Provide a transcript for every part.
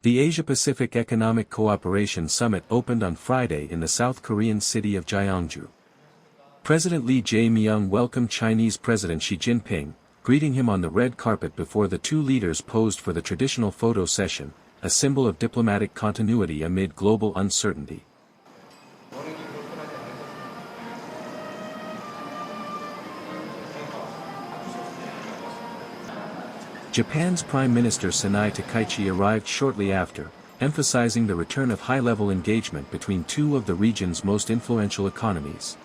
The Asia-Pacific Economic Cooperation Summit opened on Friday in the South Korean city of Gyeongju. President Lee Jae Myung welcomed Chinese President Xi Jinping, greeting him on the red carpet before the two leaders posed for the traditional photo session, a symbol of diplomatic continuity amid global uncertainty. Japan's Prime Minister Sanae Takaichi arrived shortly after, emphasizing the return of high-level engagement between two of the region's most influential economies.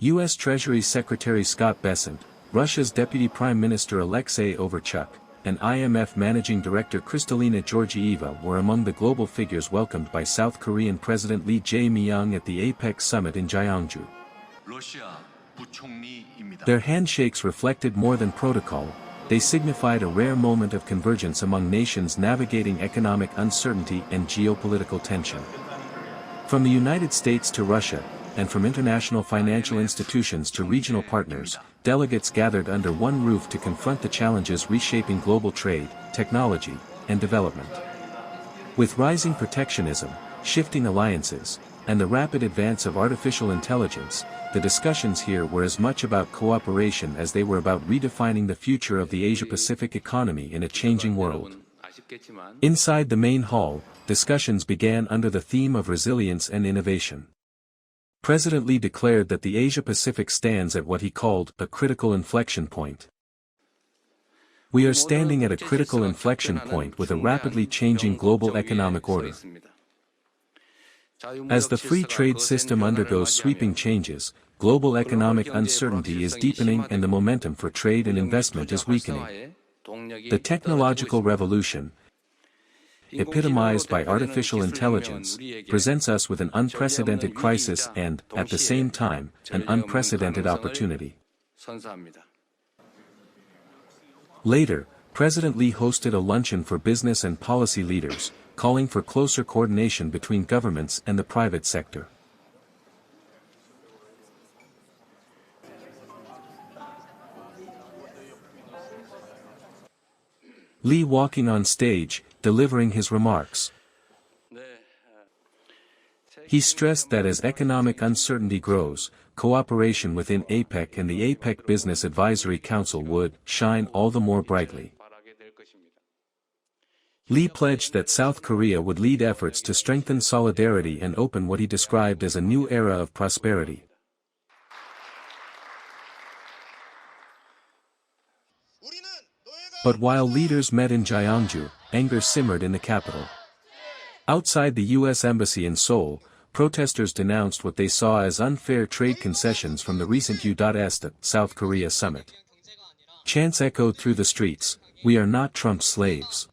U.S. Treasury Secretary Scott Bessent, Russia's Deputy Prime Minister Alexei Overchuk, and IMF Managing Director Kristalina Georgieva were among the global figures welcomed by South Korean President Lee Jae Myung at the APEC Summit in Gyeongju. Their handshakes reflected more than protocol, they signified a rare moment of convergence among nations navigating economic uncertainty and geopolitical tension. From the United States to Russia, and from international financial institutions to regional partners, delegates gathered under one roof to confront the challenges reshaping global trade, technology, and development. With rising protectionism, shifting alliances, and the rapid advance of artificial intelligence, the discussions here were as much about cooperation as they were about redefining the future of the Asia-Pacific economy in a changing world. Inside the main hall, discussions began under the theme of resilience and innovation. President Lee declared that the Asia-Pacific stands at what he called a critical inflection point. We are standing at a critical inflection point with a rapidly changing global economic order. As the free trade system undergoes sweeping changes, global economic uncertainty is deepening and the momentum for trade and investment is weakening. The technological revolution, epitomized by artificial intelligence, presents us with an unprecedented crisis and, at the same time, an unprecedented opportunity. Later, President Lee hosted a luncheon for business and policy leaders, calling for closer coordination between governments and the private sector. Lee walking on stage, delivering his remarks. He stressed that as economic uncertainty grows, cooperation within APEC and the APEC Business Advisory Council would shine all the more brightly. Lee pledged that South Korea would lead efforts to strengthen solidarity and open what he described as a new era of prosperity. But while leaders met in Gyeongju, anger simmered in the capital. Outside the U.S. Embassy in Seoul, protesters denounced what they saw as unfair trade concessions from the recent U.S. South Korea summit. Chants echoed through the streets, "We are not Trump's slaves."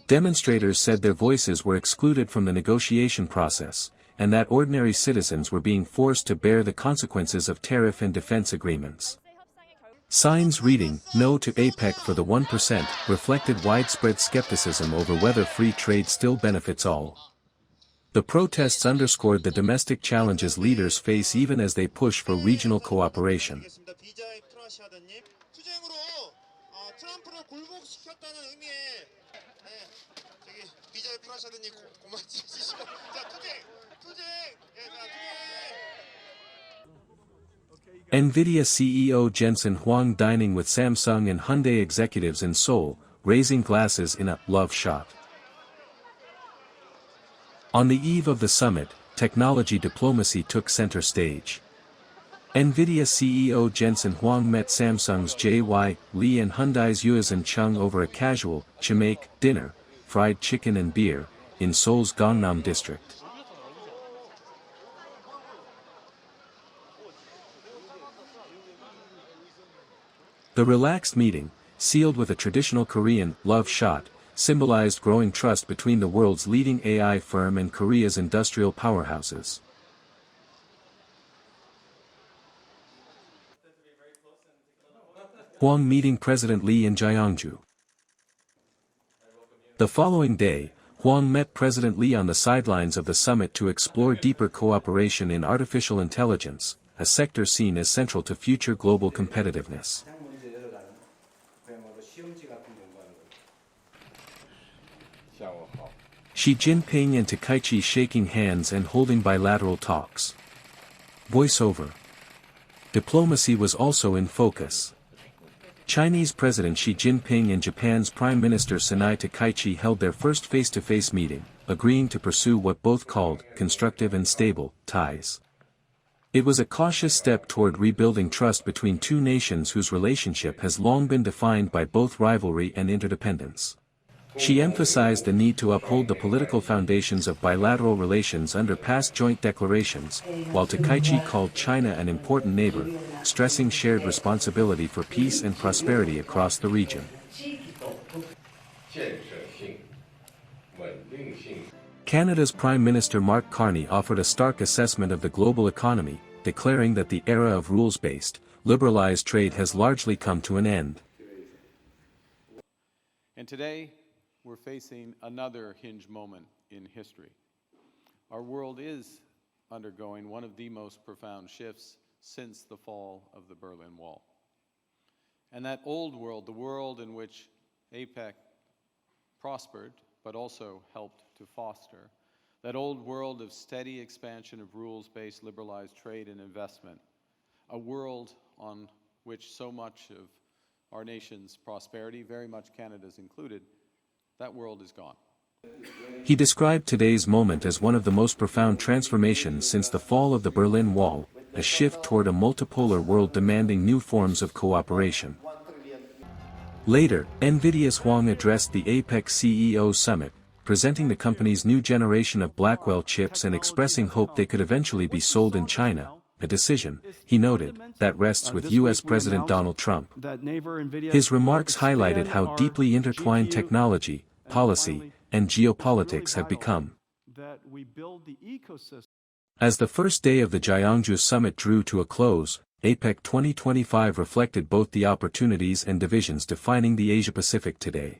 Demonstrators said their voices were excluded from the negotiation process, and that ordinary citizens were being forced to bear the consequences of tariff and defense agreements. Signs reading, "No to APEC for the 1%, reflected widespread skepticism over whether free trade still benefits all. The protests underscored the domestic challenges leaders face even as they push for regional cooperation. Nvidia CEO Jensen Huang dining with Samsung and Hyundai executives in Seoul, raising glasses in a love shot. On the eve of the summit, technology diplomacy took center stage. Nvidia CEO Jensen Huang met Samsung's J.Y. Lee and Hyundai's Yuezhan Chung over a casual, chimaek, dinner, fried chicken and beer, in Seoul's Gangnam district. The relaxed meeting, sealed with a traditional Korean love shot, symbolized growing trust between the world's leading AI firm and Korea's industrial powerhouses. Huang meeting President Lee in Gyeongju. The following day, Huang met President Lee on the sidelines of the summit to explore deeper cooperation in artificial intelligence, a sector seen as central to future global competitiveness. Xi Jinping and Takaichi shaking hands and holding bilateral talks. Voiceover. Diplomacy was also in focus. Chinese President Xi Jinping and Japan's Prime Minister Sanae Takaichi held their first face-to-face meeting, agreeing to pursue what both called constructive and stable ties. It was a cautious step toward rebuilding trust between two nations whose relationship has long been defined by both rivalry and interdependence. She emphasized the need to uphold the political foundations of bilateral relations under past joint declarations, while Takaichi called China an important neighbor, stressing shared responsibility for peace and prosperity across the region. Canada's Prime Minister Mark Carney offered a stark assessment of the global economy, declaring that the era of rules-based, liberalized trade has largely come to an end. And today, we're facing another hinge moment in history. Our world is undergoing one of the most profound shifts since the fall of the Berlin Wall. And that old world, the world in which APEC prospered, but also helped to foster, that old world of steady expansion of rules-based liberalized trade and investment, a world on which so much of our nation's prosperity, very much Canada's included, that world is gone. He described today's moment as one of the most profound transformations since the fall of the Berlin Wall, a shift toward a multipolar world demanding new forms of cooperation. Later, Nvidia's Huang addressed the APEC CEO Summit, presenting the company's new generation of Blackwell chips and expressing hope they could eventually be sold in China, a decision, he noted, that rests with U.S. President Donald Trump. His remarks highlighted how deeply intertwined technology, policy, and geopolitics have become. As the first day of the Gyeongju summit drew to a close, APEC 2025 reflected both the opportunities and divisions defining the Asia-Pacific today.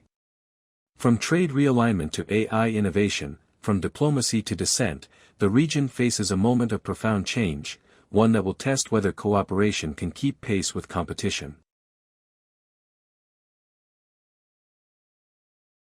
From trade realignment to AI innovation, from diplomacy to dissent, the region faces a moment of profound change, one that will test whether cooperation can keep pace with competition.